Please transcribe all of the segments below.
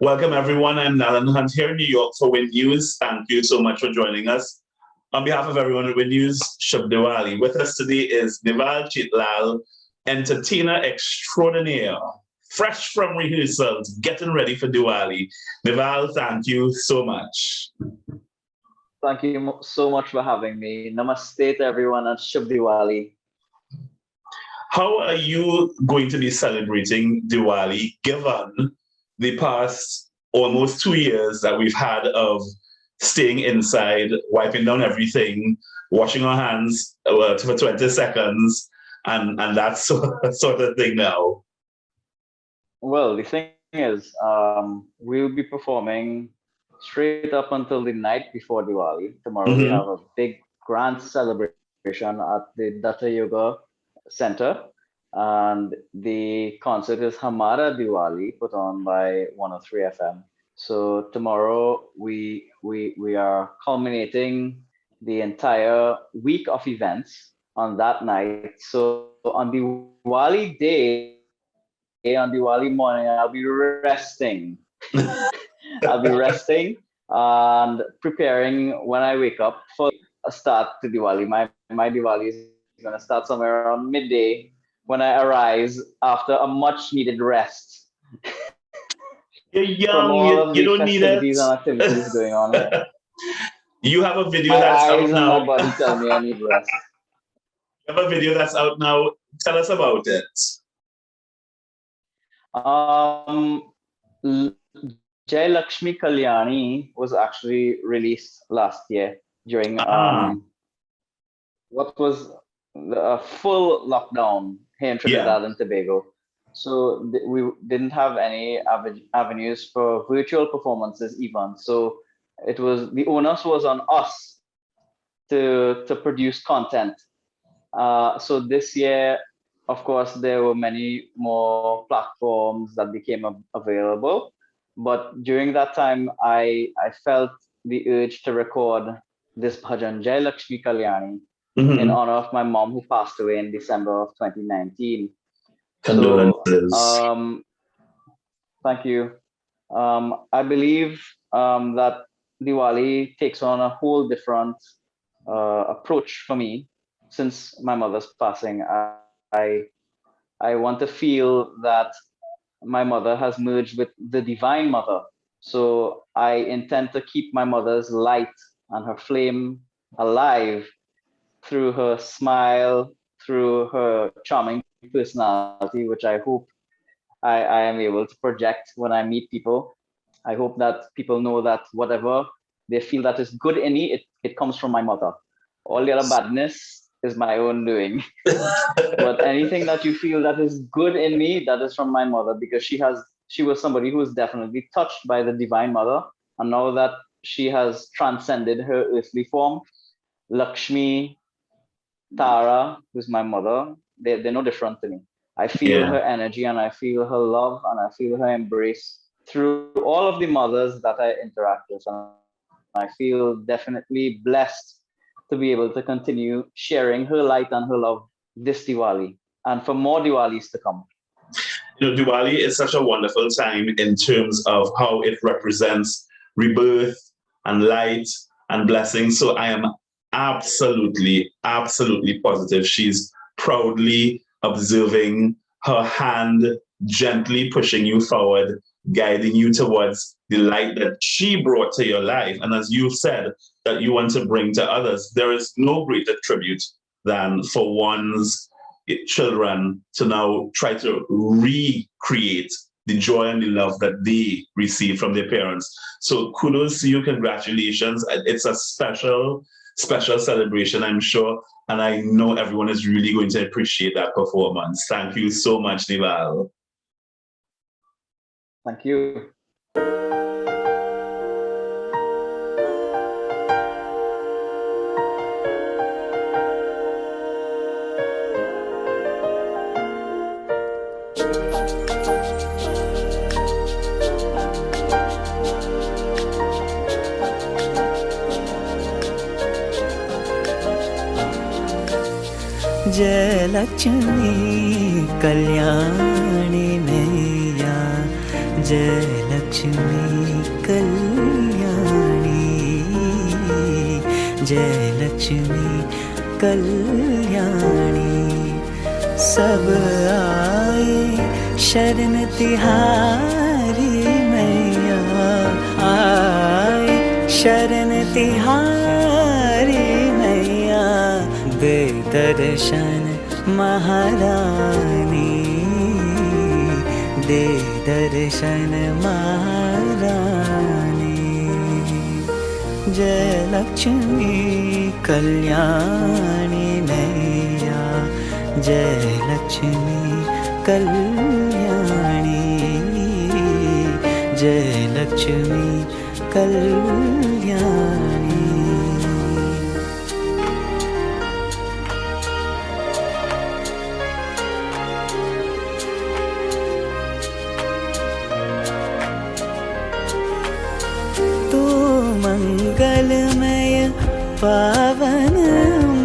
Welcome, everyone. I'm Nalan Hunt here in New York for Win News. Thank you so much for joining us. On behalf of everyone at Win News, Shub Diwali. With us today is Divali Chitlal, entertainer extraordinaire, fresh from rehearsals, getting ready for Diwali. Dival, thank you so much. Thank you so much for having me. Namaste to everyone and Shub Diwali. How are you going to be celebrating Diwali given the past almost 2 years that we've had of staying inside, wiping down everything, washing our hands for 20 seconds, and that sort of thing now? Well, the thing is, we'll be performing straight up until the night before Diwali. Tomorrow we have a big grand celebration at the Datta Yoga Center. And the concert is Hamara Diwali, put on by 103 FM. So tomorrow we are culminating the entire week of events on that night. So on Diwali day, on Diwali morning, I'll be resting. I'll be resting and preparing when I wake up for a start to Diwali. My Diwali is going to start somewhere around midday when I arise after a much needed rest. You're young, from all of you the don't need it. festivities and activities going on. You have a video My that's eyes out and now. my body tell me I need rest. You have a video that's out now. Tell us about it. Jai Lakshmi Kalyani was actually released last year during what was a full lockdown here in Trinidad and Tobago. So we didn't have any avenues for virtual performances even. So it was, the onus was on us to produce content. So this year, of course, there were many more platforms that became available. But during that time, I felt the urge to record this bhajan, Jai Lakshmi Kalyani, in honor of my mom who passed away in December of 2019. Condolences. So, thank you. I believe that Diwali takes on a whole different approach for me since my mother's passing. I want to feel that my mother has merged with the Divine Mother. So I intend to keep my mother's light and her flame alive through her smile, through her charming personality, which I hope I am able to project when I meet people. I hope that people know that whatever they feel that is good in me, it comes from my mother. All the other badness is my own doing. But anything that you feel that is good in me, that is from my mother, because she was somebody who was definitely touched by the Divine Mother. And now that she has transcended her earthly form, Lakshmi, Tara, who's my mother, they're no different to me. I feel her energy and I feel her love and I feel her embrace through all of the mothers that I interact with. And I feel definitely blessed to be able to continue sharing her light and her love this Diwali and for more Diwalis to come. You know, Diwali is such a wonderful time in terms of how it represents rebirth and light and blessing. So I am absolutely positive she's proudly observing her hand gently pushing you forward, guiding you towards the light that she brought to your life. And as you've said, that you want to bring to others, there is no greater tribute than for one's children to now try to recreate the joy and the love that they receive from their parents. So kudos to you, congratulations. It's a special celebration, I'm sure. And I know everyone is really going to appreciate that performance. Thank you so much, Dival. Thank you. जय लक्ष्मी कल्याणी मैया जय लक्ष्मी कल्याणी, जय लक्ष्मी कल्याणी। सब आए शरण तिहारी मैया, आए शरण तिहारी मैया, दे दर्शन महारानी, दे दर्शन महारानी। जय लक्ष्मी कल्याणी मैया, जय लक्ष्मी कल्याणी, जय लक्ष्मी कल्याणी। तू मंगलमय पावन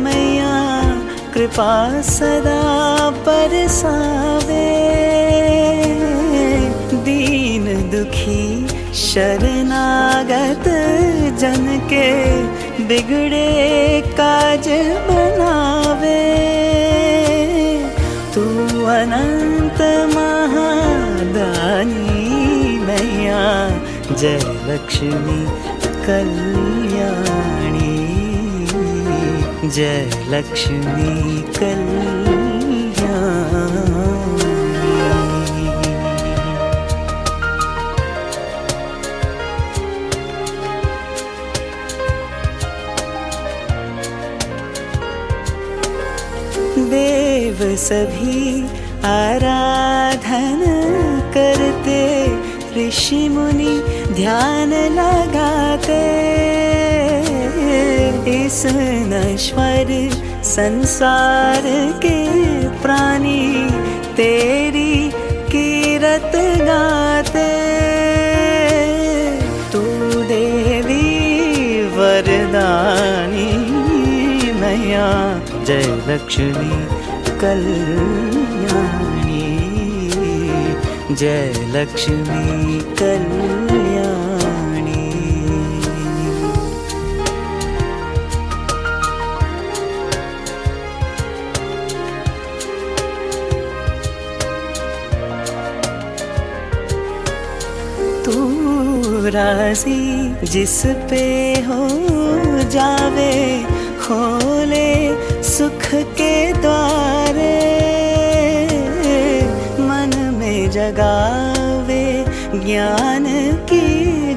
मैया, कृपा सदा बरसावे, दीन दुखी शरणागत जन के बिगड़े काज बनावे। तू अनंत महादानी मैया, जय लक्ष्मी कल्याणी, जय लक्ष्मी कल्याणी। देव सभी आराधन करते, ऋषि मुनि ध्यान लगाते, इस नश्वर संसार के प्राणी तेरी कीरत गाते। तू देवी वरदानी मैया, जय लक्ष्मी कल्याणी, जय लक्ष्मी कल्याणी। तू राजी जिस पे हो जावे, खोले सुख के द्वारे, मन में जगावे ज्ञान की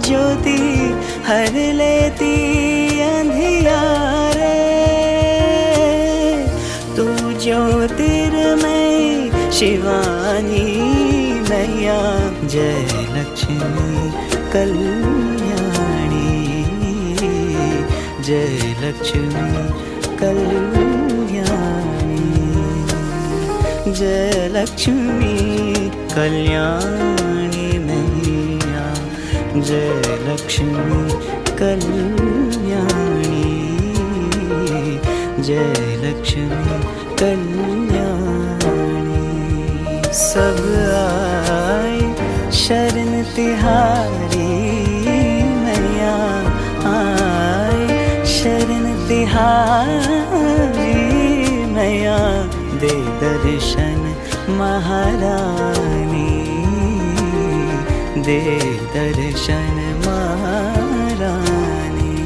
ज्योति, हर लेती अंधियारे। तू ज्योतिर्मय शिवानी मैया, जय लक्ष्मी कल्याणी, जय लक्ष्मी कल्याणी, जय लक्ष्मी कल्याणी मैया, जय लक्ष्मी कल्याणी, जय लक्ष्मी कल्याणी। सब आए शरण तिहारी मैया, आए शरण तिहारी मैया, दे दर्शन महारानी, दे दर्शन महारानी।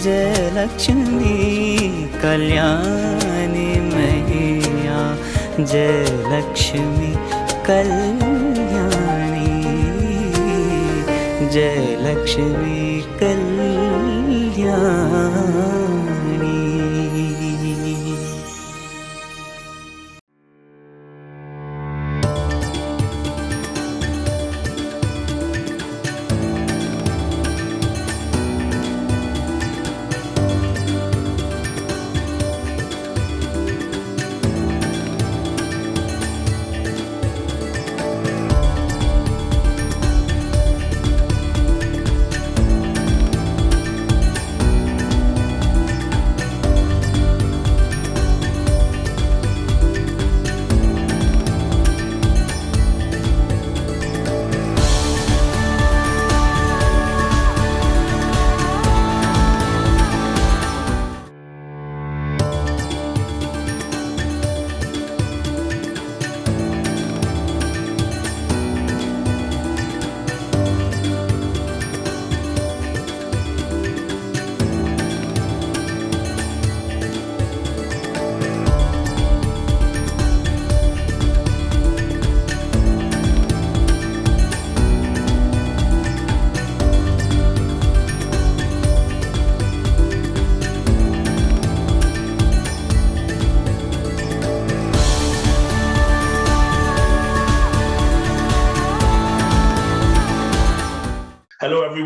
जय लक्ष्मी कल्याणी मैया, जय लक्ष्मी कल्याणी, जय Lakshmi Kalyani.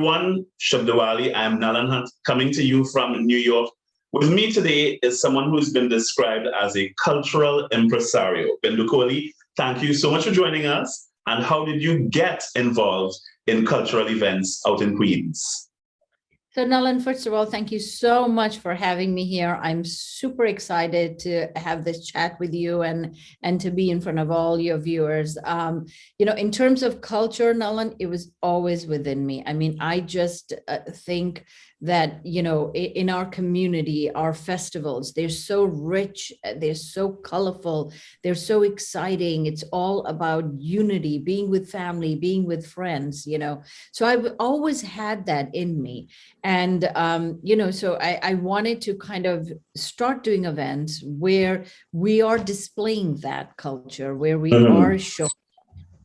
everyone, Shub Diwali. I am Nalan Hunt, coming to you from New York. With me today is someone who's been described as a cultural impresario. Bindu Kohli, thank you so much for joining us. And how did you get involved in cultural events out in Queens? So Nalan, first of all, thank you so much for having me here. I'm super excited to have this chat with you and to be in front of all your viewers. In terms of culture, Nalan, it was always within me. I mean, I just think that, in our community, our festivals, they're so rich, they're so colorful, they're so exciting. It's all about unity, being with family, being with friends, So I've always had that in me. And, so I wanted to kind of start doing events where we are displaying that culture, where we are showing,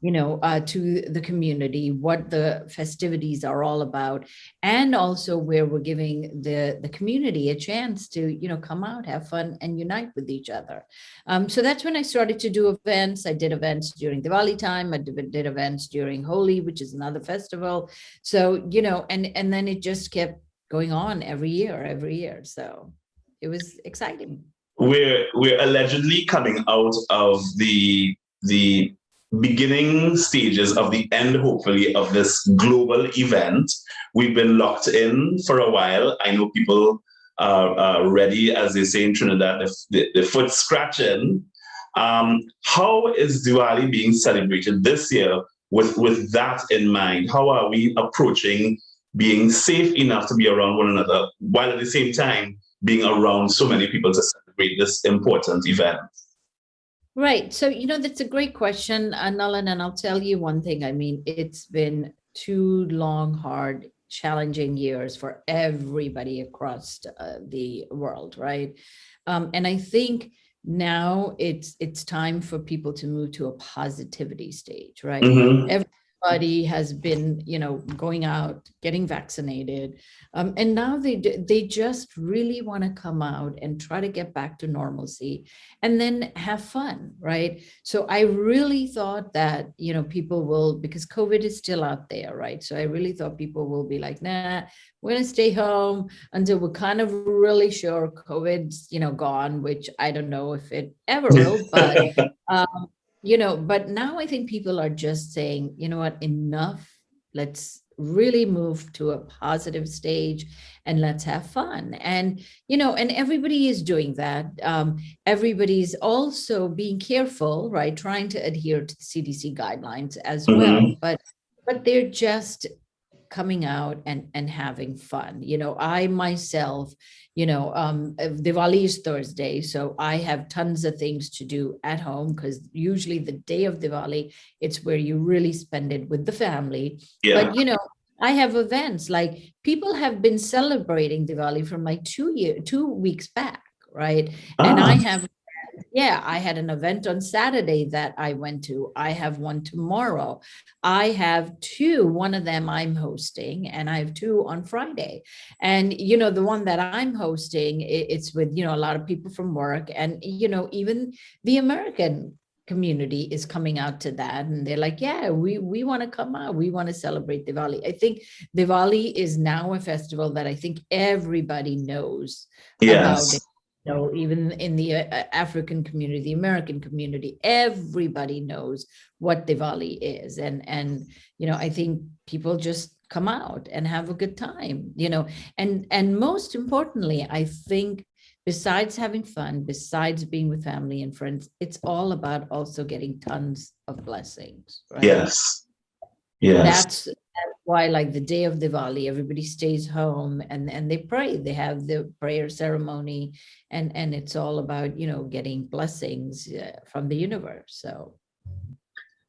to the community what the festivities are all about, and also where we're giving the community a chance to, come out, have fun, and unite with each other. So that's when I started to do events. I did events during Diwali time. I did events during Holi, which is another festival. So, and then it just kept going on every year. So it was exciting. We're allegedly coming out of the beginning stages of the end, hopefully, of this global event. We've been locked in for a while. I know people are ready, as they say in Trinidad, the foot scratching. How is Diwali being celebrated this year with that in mind? How are we approaching being safe enough to be around one another, while at the same time being around so many people to celebrate this important event? Right. So, that's a great question, Nalan, and I'll tell you one thing. I mean, it's been 2 long, hard, challenging years for everybody across the world, right? And I think now it's time for people to move to a positivity stage, right? Everybody has been, going out, getting vaccinated. And now they just really want to come out and try to get back to normalcy and then have fun, right? So I really thought that, people will, because COVID is still out there, right? So I really thought people will be like, nah, we're going to stay home until we're kind of really sure COVID's, gone, which I don't know if it ever will, but but now I think people are just saying, you know what, enough. Let's really move to a positive stage and let's have fun. And, and everybody is doing that. Everybody's also being careful, right? Trying to adhere to the CDC guidelines as well. But they're just coming out and having fun. I myself, Diwali is Thursday, so I have tons of things to do at home, because usually the day of Diwali, it's where you really spend it with the family. Yeah. But, I have events, like people have been celebrating Diwali from like 2 weeks back, right? And I had an event on Saturday that I went to. I have one tomorrow. I have 2. One of them I'm hosting, and I have 2 on Friday. And, the one that I'm hosting, it's with, a lot of people from work, and, even the American community is coming out to that, and they're like, yeah, we want to come out, we want to celebrate Diwali. I think Diwali is now a festival that I think everybody knows about it. Even in the African community, the American community, everybody knows what Diwali is. And I think people just come out and have a good time, and most importantly, I think besides having fun, besides being with family and friends, it's all about also getting tons of blessings, right? Yes. That's why, like the day of Diwali, everybody stays home and they pray. They have the prayer ceremony, and it's all about, getting blessings from the universe. So,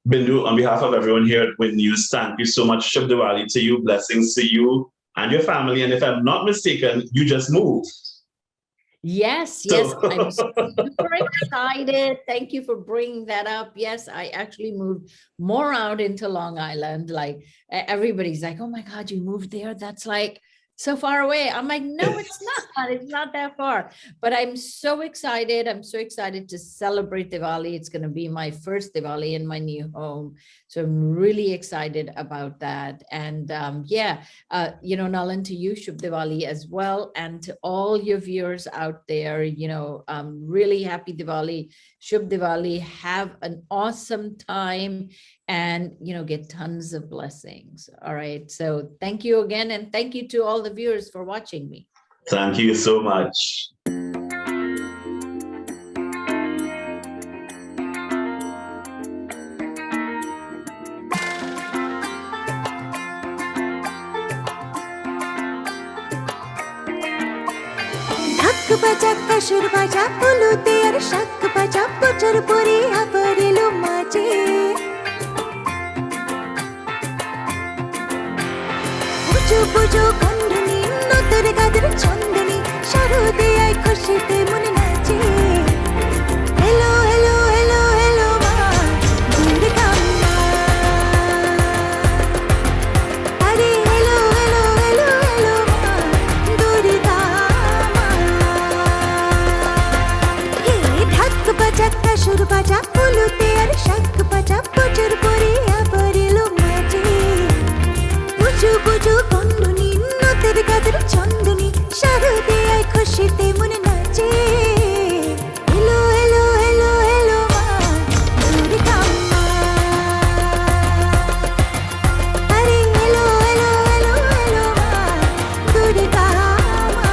Bindu, on behalf of everyone here at Win News, thank you so much. Shub Diwali to you, blessings to you and your family. And if I'm not mistaken, you just moved. Yes, I'm super excited. Thank you for bringing that up. Yes, I actually moved more out into Long Island. Like everybody's like, oh my God, you moved there. That's like so far away. I'm like, no, it's not. It's not that far. But I'm so excited. I'm so excited to celebrate Diwali. It's going to be my first Diwali in my new home. So I'm really excited about that. And Nalan, to you, Shubh Diwali as well. And to all your viewers out there, really happy Diwali, Shubh Diwali. Have an awesome time and, get tons of blessings. All right. So thank you again. And thank you to all the viewers for watching me. Thank you so much. ঢাক বাজা কাসুর বাজা উলুতে আর শাক বাজা বছর পরে আবার এলো মাঝে পুজো পুজো গন্ধনি নতর গাদের চন্দনী শারদে আয় খুশিতে মনে নাচে হেলো হেলো হেলো হেলো মা দুর্গা মা আরে হেলো হেলো হেলো হেলো মা দুর্গা বাজা কাসুর বাজা উলুতে আর শাক বাজা বছর পরে আবার এলো মাঝে বুঝু বুঝু গন্ধনি নতের গাদের চন্দনী শারদে আয় খুশিতে মনে নাচে হেলো হেলো হেলো হেলো মা দুর্গা মা আরে হেলো হেলো হেলো হেলো মা দুর্গা মা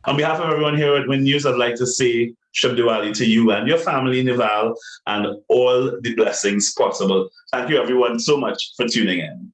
On behalf of everyone here at Win News, I'd like to say Shub Diwali to you and your family, Nival, and all the blessings possible. Thank you, everyone, so much for tuning in.